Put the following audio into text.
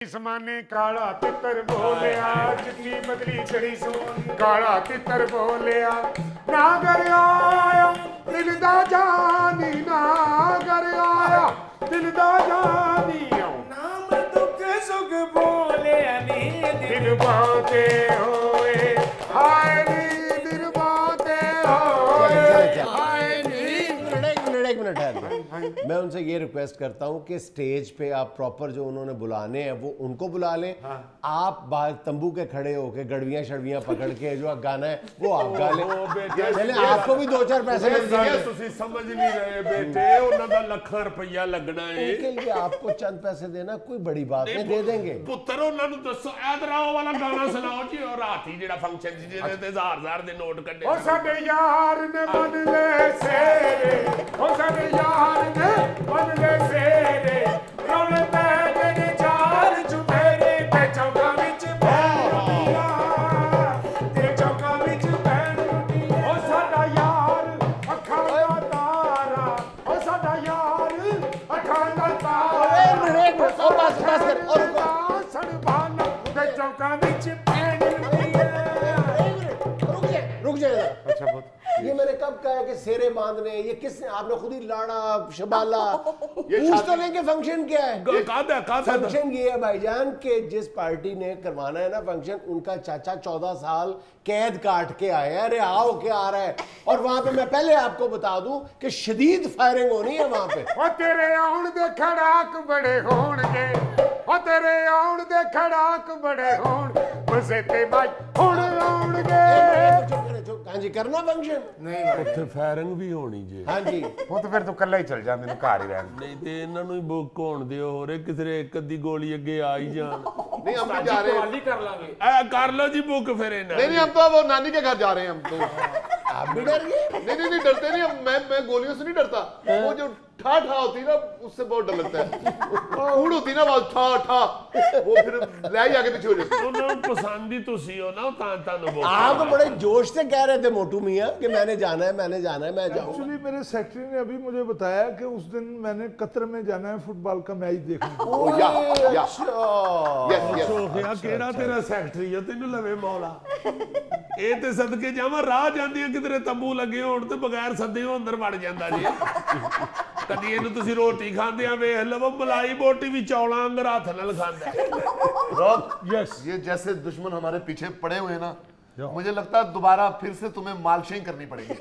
समाने काला तितर बोलिया चिट्ठी बदली चढ़ी सो काला तितर बोलिया ना कर आया दिल दा जानी ना कर आया दिल दा जानी नाम दुख सुख बोले नी दिल बाते होए हाय नी दिल बाते होए हाय नी। एक मिनट है। मैं उनसे ये रिक्वेस्ट करता हूँ कि स्टेज पे आप प्रॉपर जो उन्होंने बुलाने हैं वो उनको बुला लें। आप बाहर तंबू के खड़े होके गड़वियां शड़वियां पकड़ के जो गाना है वो आप गा लें। चले आपको भी दो चार पैसे मिल जाएंगे। ਤੁਸੀਂ ਸਮਝ नहीं रहे बेटे ਉਹਨਾਂ ਦਾ ਲੱਖਾਂ ਰੁਪਈਆ ਲੱਗਣਾ ਏ उनके लिए आपको चंद पैसे देना कोई बड़ी बात नहीं, दे देंगे। ਪੁੱਤਰ ਉਹਨਾਂ ਨੂੰ ਦੱਸੋ ਐਦਰਾਓ ਵਾਲਾ ਗਾਣਾ ਸੁਣਾਓ ਜੀ ਉਹ ਰਾਤੀ ਜਿਹੜਾ ਫੰਕਸ਼ਨ ਸੀ ਜਿਹਦੇ ਤੇ ਹਜ਼ਾਰ ਦੇ ਨੋਟ ਕੱਢੇ ओ साडे यार ने बन ले सेरे ओ साडे यार ने बन ले सेरे रौले पै गए ने चार चुफेरे ते चौका विच पैर रुटिया ते चौका विच पैर रुटिया ओ साडा यार अखां दा तारा ओ साडा यार अखां दा तारा एक मिनट और बस कर और सड़बान ते चौका विच पैर रुटिया। रुक जाए। अच्छा बहुत ये मैंने कब कहा कि सेरे बांधने, ये किसने, आपने खुद ही लाड़ा शबाला पूछ तो लेंगे फंक्शन क्या है। ਕਾਹਦਾ फंक्शन ये है भाईजान कि जिस पार्टी ने करवाना है ना फंक्शन, उनका चाचा 14 साल कैद काट के आया है, रिहा होके आ रहा है, और वहां पे मैं पहले आपको बता दूं कि शदीद फायरिंग होनी है वहां पे। ओ तेरे आउण दे खड़ाक बड़े होणगे ओ तेरे आउण दे खड़ाक बड़े होण मजे ते बाई हुण आउणगे। हाँ जी, करना फंक्शन। नहीं ਉੱਥੇ ਫਾਇਰਿੰਗ ਵੀ ਹੋਣੀ ਜੇ हाँ जी, ਉਹ ਤਾਂ ਫਿਰ ਤੂੰ ਇਕੱਲਾ ਹੀ ਚਲ ਜਾ, ਮੈਨੂੰ ਘਰ ਹੀ ਰਹਿਣ ਦੇ। ਨਹੀਂ ਤੇ ਇਹਨਾਂ ਨੂੰ ਹੀ ਬੁੱਕ ਹੋਣ ਦਿਓ ਹੋਰੇ ਕਿਸੇ ਇੱਕ ਅੱਧੀ ਗੋਲੀ ਅੱਗੇ ਆ ਹੀ ਜਾਣ नहीं हम भी जा रहे हैं। ही कर लांगे। ਐ ਕਰ ਲਓ ਜੀ ਬੁੱਕ ਫਿਰ ਇਹਨਾਂ नहीं नहीं हम तो वो नानी के घर जा रहे हैं हम तो। आप भी डर गए। नहीं डरते नहीं हम। मैं गोलियों से नहीं डरता। वो जो ठा ठा होती है ना उससे बहुत डर लगता है। हुड़ होती है ना आवाज ठा ठा, वो फिर ले ही आगे पीछे हो जाती है। ਉਹਨਾਂ ਨੂੰ ਪਸੰਦ ਹੀ ਤੁਸੀਂ ਹੋ ਨਾ ਤਾਂ ਤੁਹਾਨੂੰ ਬੁੱਕ आप बड़े जोश से कह रहे थे मोटू मियाँ कि मैंने जाना है मैं जाऊंगा। एक्चुअली मेरे सेक्रेटरी ने अभी मुझे बताया कि उस दिन मैंने कतर में जाना है फुटबॉल का मैच देखने। ओ या अच्छा। यस ਸੋਖਿਆ ਕਿਹੜਾ ਤੇਰਾ ਸੈਕਟਰੀ ਆ ਤੈਨੂੰ ਲਵੇ ਮੌਲਾ ਇਹ ਤੇ ਸਦਕੇ ਜਾਵਾਂ ਰਾਹ ਜਾਂਦੀ ਕਿਧਰੇ ਤੰਬੂ ਲੱਗੇ ਹੋਣ ਤੇ ਬਗੈਰ ਸੱਦੇ ਉਹ ਅੰਦਰ ਵੜ ਜਾਂਦਾ ਜੀ ਕਦੀ ਇਹਨੂੰ ਤੁਸੀਂ ਰੋਟੀ ਖਾਂਦੇ ਆ ਵੇਖ ਲਵੋ ਮਲਾਈ ਬੋਟੀ ਵੀ ਚੌਲਾਂ ਅੰਦਰ ਹੱਥ ਨਾਲ ਖਾਂਦਾ रॉक यस, ये जैसे दुश्मन हमारे पीछे पड़े हुए हैं ना, मुझे लगता है दोबारा फिर से तुम्हें मालशें करनी पड़ेगी।